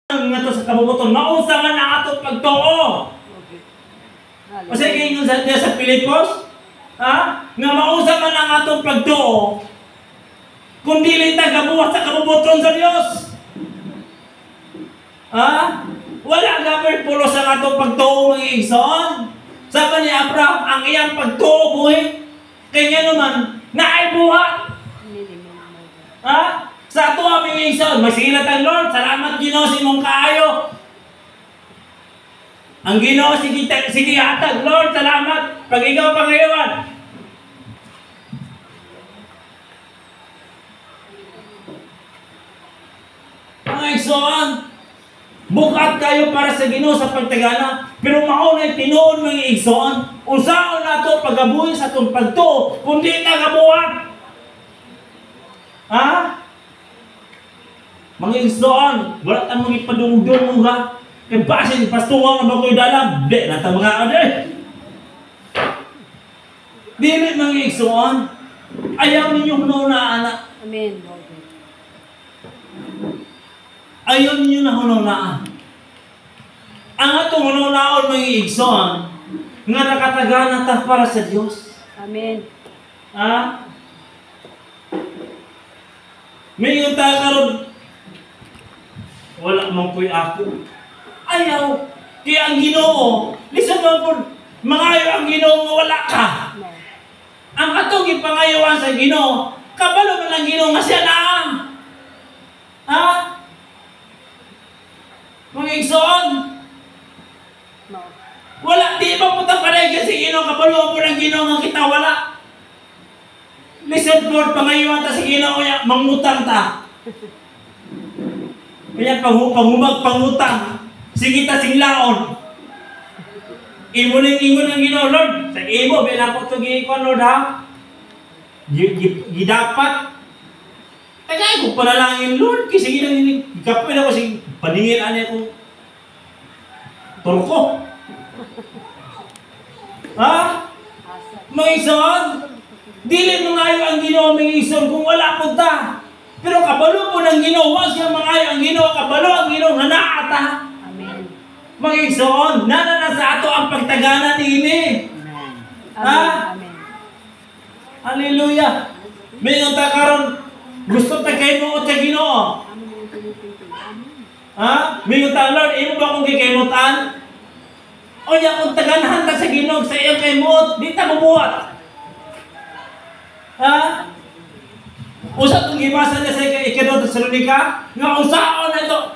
nga to sa kabubuton, maunsa man ang atong pagtuo. Kasi kayo sa Pilipos, nga maunsa man ang atong pagtuo, kung dili ta gabuhat sa kabubuton sa Dios. Wala gaber pulos ang atong pagtuo mga igsoon. Sabi ni Abraham, ang iyang pagtuo buhi, kanya naman, naay buhat. Sa ato aming igsoon, masilat ang Lord, salamat Ginoo sa imong kaayo. Ang Ginoo, sige hatag, Lord, salamat, pag ikaw pangayawan. Mga igsoon, bukat kayo para sa Ginoo sa pagtagana, pero maunay tinuon mga igsoon, usaon nato pagabuhi sa atong pagtuo, kundi nagabuhat. Mga igsoon, wala ta mong ipadungdung ha. Kaya basin, pastungan na ba ko'y dalam? Di, nata mga ade. Dili mga igsoon, ayaw ninyo hununaan na. Amen. Ayaw ninyo na hununaan. Ang atong hununaon mga igsoon, nga nakatagana ta para sa Diyos. Amen. May yung karon, wala mong ko'y ako. Ayaw. Kaya ang Ginoo, listen mo po, mangayo ang Ginoo nga wala ka. No. Ang atong ipangayawan sa Ginoo, kabalo man ang Ginoo nga siya na. Mga igsoon, No. wala, di ba putang paray kasi Ginoo, kabalo po ng Ginoo nga kita wala. Listen po, pangayawan ta sa Ginoo niya, mangutang ta. Kaya panghumag pangutang, sige ta singlaon. Imo ng Ginoo, Lord. Sa imo, binapot ito gikon, Lord, ha? Gidapat. Kaya ko panalangin, Lord. Kasi ikapoy na ko, sige, paningin ane ko. Turko. Mga igsoon, dili mo ngayon ang Ginoo, mga igsoon, kung wala po ta. Pero kabalo po ng Ginoo, wag siya mangayo ang Ginoo, kabalo ang Ginoo, nga naata. Amen. Mga igsoon, na sa ato ang pagtagana ni Amen. Hallelujah. May nga karon gusto ta kay mo sa Ginoo. May nga Lord, imo ba kung gikaymutan? O ya kung taganahan ta sa Ginoo sa iyang kaymot, di ta mabuhat. Usa tong gibasa niya sa Ikado Tesalonika, nga usaon na to.